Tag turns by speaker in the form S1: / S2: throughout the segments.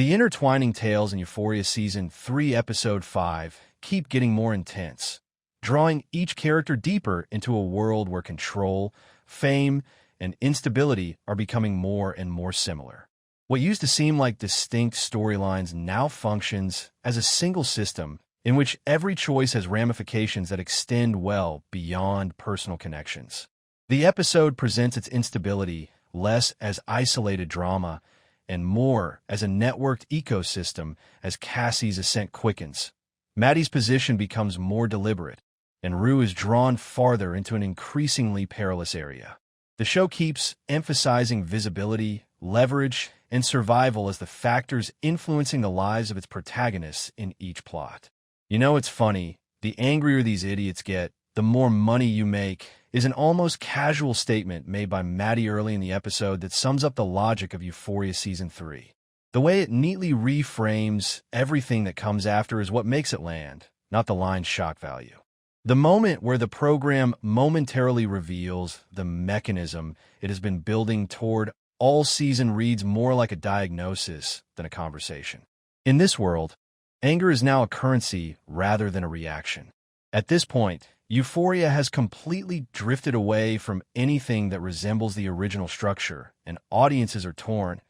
S1: The intertwining tales in Euphoria Season 3, Episode 5 keep getting more intense, drawing each character deeper into a world where control, fame, and instability are becoming more and more similar. What used to seem like distinct storylines now functions as a single system in which every choice has ramifications that extend well beyond personal connections. The episode presents its instability less as isolated drama and more as a networked ecosystem as Cassie's ascent quickens. Maddie's position becomes more deliberate, and Rue is drawn farther into an increasingly perilous area. The show keeps emphasizing visibility, leverage, and survival as the factors influencing the lives of its protagonists in each plot. You know, it's funny, the angrier these idiots get, the more money you make, is an almost casual statement made by Maddie early in the episode that sums up the logic of Euphoria Season 3. The way it neatly reframes everything that comes after is what makes it land, not the line's shock value. The moment where the program momentarily reveals the mechanism it has been building toward all season reads more like a diagnosis than a conversation. In this world, anger is now a currency rather than a reaction. At this point, Euphoria has completely drifted away from anything that resembles the original structure, and audiences are torn,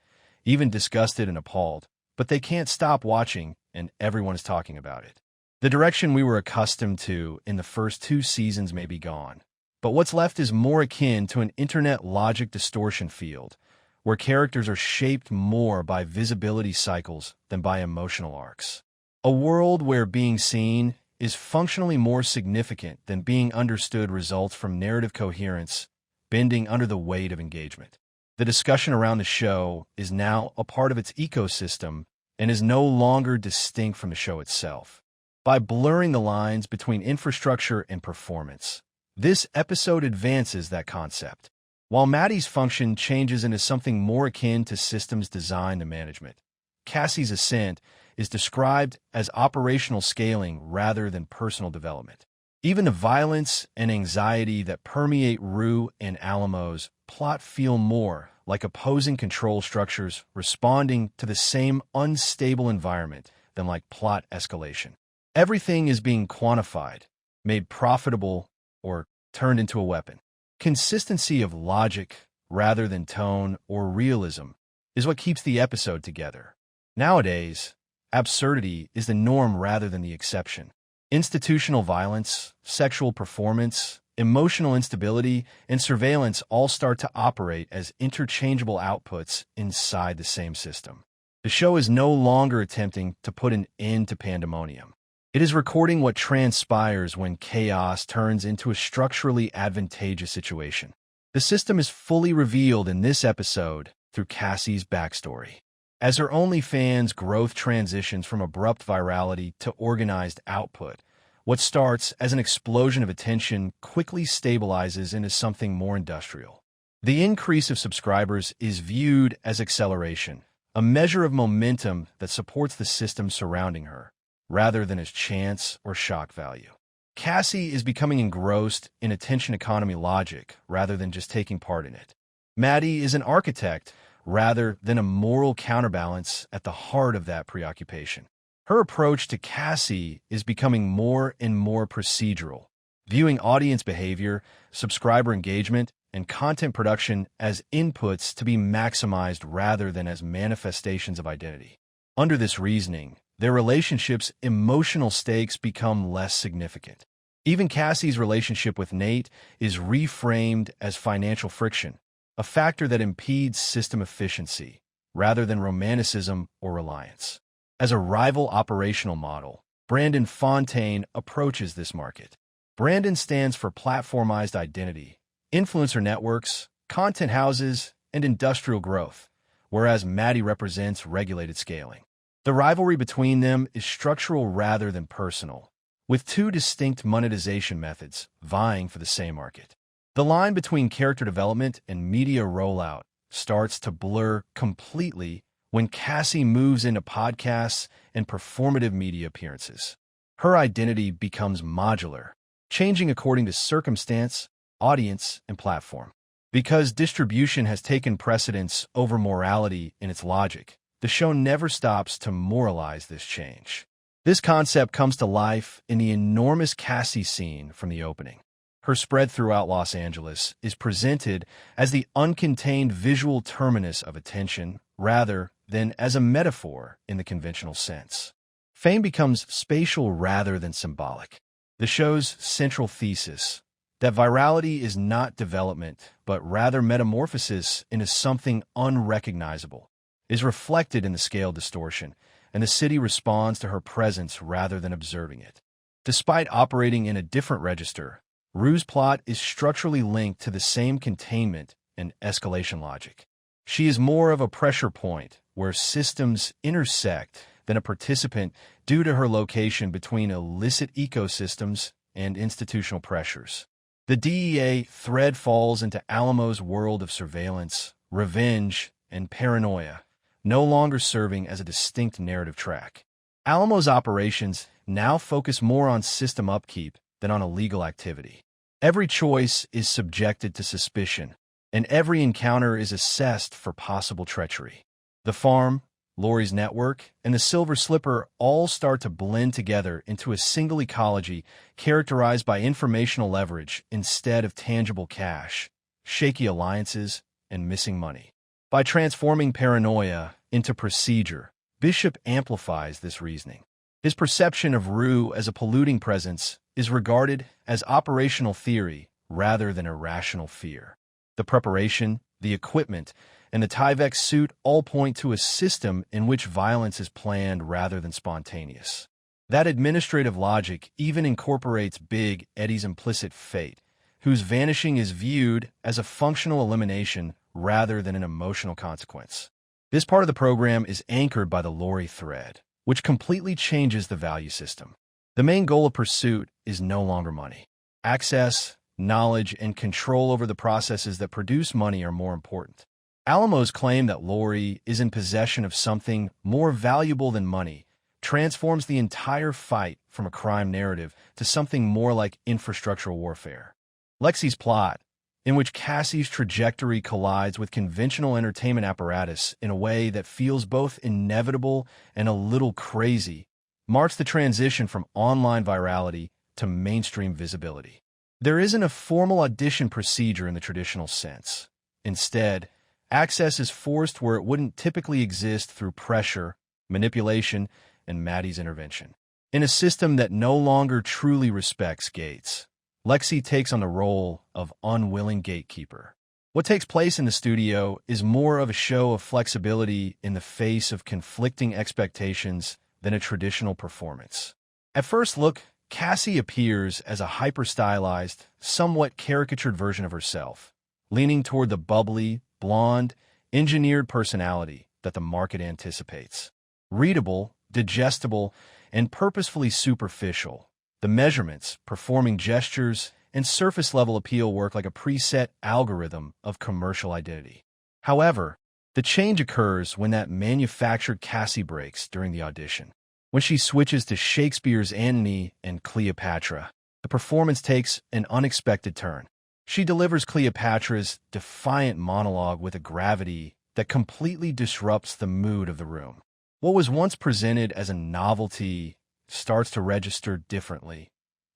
S1: even disgusted and appalled, but they can't stop watching, and everyone is talking about it. The direction we were accustomed to in the first 2 seasons may be gone, but what's left is more akin to an internet logic distortion field, where characters are shaped more by visibility cycles than by emotional arcs. A world where being seen is functionally more significant than being understood results from narrative coherence, bending under the weight of engagement. The discussion around the show is now a part of its ecosystem and is no longer distinct from the show itself. By blurring the lines between infrastructure and performance, this episode advances that concept. While Maddie's function changes into something more akin to systems design and management, Cassie's ascent is described as operational scaling rather than personal development. Even the violence and anxiety that permeate Rue and Alamo's plot feel more like opposing control structures responding to the same unstable environment than like plot escalation. Everything is being quantified, made profitable, or turned into a weapon. Consistency of logic rather than tone or realism is what keeps the episode together. Nowadays, absurdity is the norm rather than the exception. Institutional violence, sexual performance, emotional instability, and surveillance all start to operate as interchangeable outputs inside the same system. The show is no longer attempting to put an end to pandemonium. It is recording what transpires when chaos turns into a structurally advantageous situation. The system is fully revealed in this episode through Cassie's backstory. As her OnlyFans growth transitions from abrupt virality to organized output, what starts as an explosion of attention quickly stabilizes into something more industrial. The increase of subscribers is viewed as acceleration, a measure of momentum that supports the system surrounding her, rather than as chance or shock value. Cassie is becoming engrossed in attention economy logic rather than just taking part in it. Maddie is an architect rather than a moral counterbalance at the heart of that preoccupation. Her approach to Cassie is becoming more and more procedural, viewing audience behavior, subscriber engagement, and content production as inputs to be maximized rather than as manifestations of identity. Under this reasoning, their relationship's emotional stakes become less significant. Even Cassie's relationship with Nate is reframed as financial friction, a factor that impedes system efficiency, rather than romanticism or reliance. As a rival operational model, Brandon Fontaine approaches this market. Brandon stands for platformized identity, influencer networks, content houses, and industrial growth, whereas Maddie represents regulated scaling. The rivalry between them is structural rather than personal, with 2 distinct monetization methods vying for the same market. The line between character development and media rollout starts to blur completely when Cassie moves into podcasts and performative media appearances. Her identity becomes modular, changing according to circumstance, audience, and platform. Because distribution has taken precedence over morality in its logic, the show never stops to moralize this change. This concept comes to life in the enormous Cassie scene from the opening. Her spread throughout Los Angeles is presented as the uncontained visual terminus of attention rather than as a metaphor in the conventional sense. Fame becomes spatial rather than symbolic. The show's central thesis, that virality is not development, but rather metamorphosis into something unrecognizable, is reflected in the scale distortion, and the city responds to her presence rather than observing it. Despite operating in a different register, Rue's plot is structurally linked to the same containment and escalation logic. She is more of a pressure point where systems intersect than a participant due to her location between illicit ecosystems and institutional pressures. The DEA thread falls into Alamo's world of surveillance, revenge, and paranoia, no longer serving as a distinct narrative track. Alamo's operations now focus more on system upkeep than on illegal activity. Every choice is subjected to suspicion, and every encounter is assessed for possible treachery. The farm, Lori's network, and the Silver Slipper all start to blend together into a single ecology characterized by informational leverage instead of tangible cash, shaky alliances, and missing money. By transforming paranoia into procedure, Bishop amplifies this reasoning. His perception of Rue as a polluting presence is regarded as operational theory rather than irrational fear. The preparation, the equipment, and the Tyvek suit all point to a system in which violence is planned rather than spontaneous. That administrative logic even incorporates Big Eddie's implicit fate, whose vanishing is viewed as a functional elimination rather than an emotional consequence. This part of the program is anchored by the Lori thread, which completely changes the value system. The main goal of Pursuit is no longer money. Access, knowledge, and control over the processes that produce money are more important. Alamo's claim that Lori is in possession of something more valuable than money transforms the entire fight from a crime narrative to something more like infrastructural warfare. Lexi's plot, in which Cassie's trajectory collides with conventional entertainment apparatus in a way that feels both inevitable and a little crazy, marks the transition from online virality to mainstream visibility. There isn't a formal audition procedure in the traditional sense. Instead, access is forced where it wouldn't typically exist through pressure, manipulation, and Maddie's intervention. In a system that no longer truly respects gates, Lexi takes on the role of unwilling gatekeeper. What takes place in the studio is more of a show of flexibility in the face of conflicting expectations than a traditional performance. At first look, Cassie appears as a hyper-stylized, somewhat caricatured version of herself, leaning toward the bubbly, blonde, engineered personality that the market anticipates. Readable, digestible, and purposefully superficial, the measurements, performing gestures, and surface-level appeal work like a preset algorithm of commercial identity. However, the change occurs when that manufactured Cassie breaks during the audition. When she switches to Shakespeare's Antony and Cleopatra, the performance takes an unexpected turn. She delivers Cleopatra's defiant monologue with a gravity that completely disrupts the mood of the room. What was once presented as a novelty starts to register differently,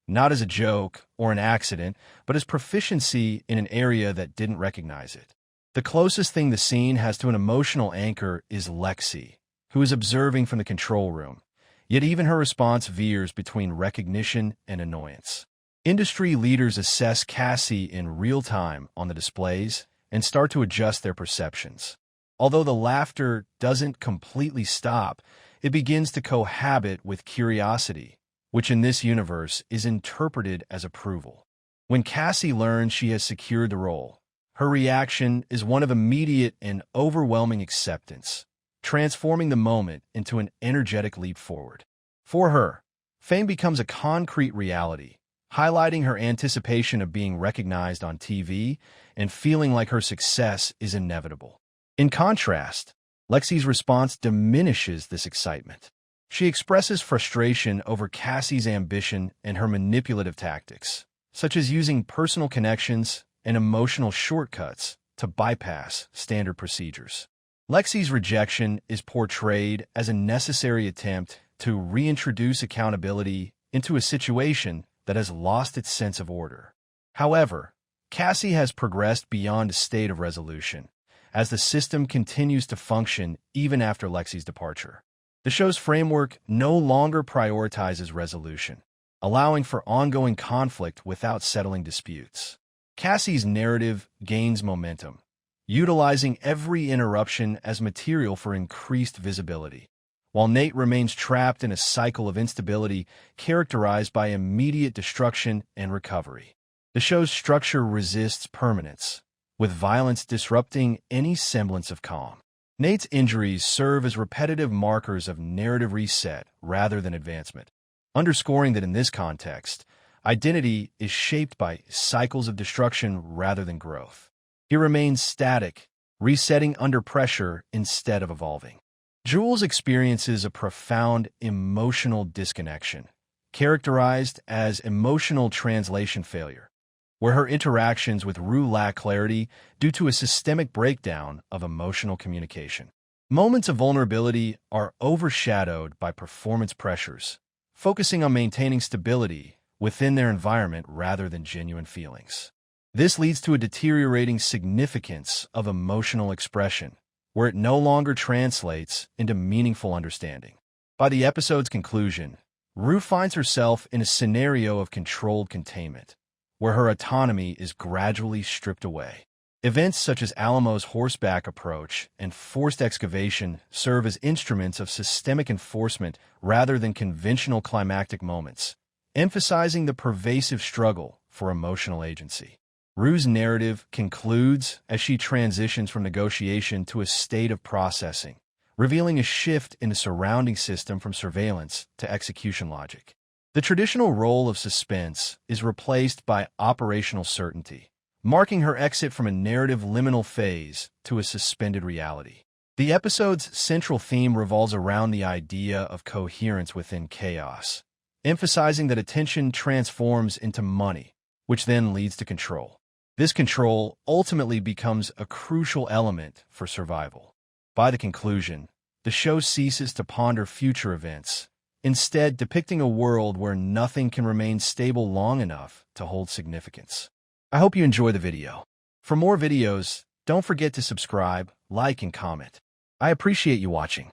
S1: not as a joke or an accident, but as proficiency in an area that didn't recognize it. The closest thing the scene has to an emotional anchor is Lexi, who is observing from the control room, yet even her response veers between recognition and annoyance. Industry leaders assess Cassie in real time on the displays and start to adjust their perceptions. Although the laughter doesn't completely stop, it begins to cohabit with curiosity, which in this universe is interpreted as approval. When Cassie learns she has secured the role, her reaction is one of immediate and overwhelming acceptance, transforming the moment into an energetic leap forward. For her, fame becomes a concrete reality, highlighting her anticipation of being recognized on TV and feeling like her success is inevitable. In contrast, Lexi's response diminishes this excitement. She expresses frustration over Cassie's ambition and her manipulative tactics, such as using personal connections and emotional shortcuts to bypass standard procedures. Lexi's rejection is portrayed as a necessary attempt to reintroduce accountability into a situation that has lost its sense of order. However, Cassie has progressed beyond a state of resolution, as the system continues to function even after Lexi's departure. The show's framework no longer prioritizes resolution, allowing for ongoing conflict without settling disputes. Cassie's narrative gains momentum, utilizing every interruption as material for increased visibility, while Nate remains trapped in a cycle of instability characterized by immediate destruction and recovery. The show's structure resists permanence, with violence disrupting any semblance of calm. Nate's injuries serve as repetitive markers of narrative reset rather than advancement, underscoring that in this context, identity is shaped by cycles of destruction rather than growth. He remains static, resetting under pressure instead of evolving. Jules experiences a profound emotional disconnection, characterized as emotional translation failure, where her interactions with Rue lack clarity due to a systemic breakdown of emotional communication. Moments of vulnerability are overshadowed by performance pressures, focusing on maintaining stability within their environment rather than genuine feelings. This leads to a deteriorating significance of emotional expression, where it no longer translates into meaningful understanding. By the episode's conclusion, Rue finds herself in a scenario of controlled containment, where her autonomy is gradually stripped away. Events such as Alamo's horseback approach and forced excavation serve as instruments of systemic enforcement rather than conventional climactic moments, emphasizing the pervasive struggle for emotional agency. Rue's narrative concludes as she transitions from negotiation to a state of processing, revealing a shift in the surrounding system from surveillance to execution logic. The traditional role of suspense is replaced by operational certainty, marking her exit from a narrative liminal phase to a suspended reality. The episode's central theme revolves around the idea of coherence within chaos, emphasizing that attention transforms into money, which then leads to control. This control ultimately becomes a crucial element for survival. By the conclusion, the show ceases to ponder future events, instead depicting a world where nothing can remain stable long enough to hold significance. I hope you enjoy the video. For more videos, don't forget to subscribe, like, and comment. I appreciate you watching.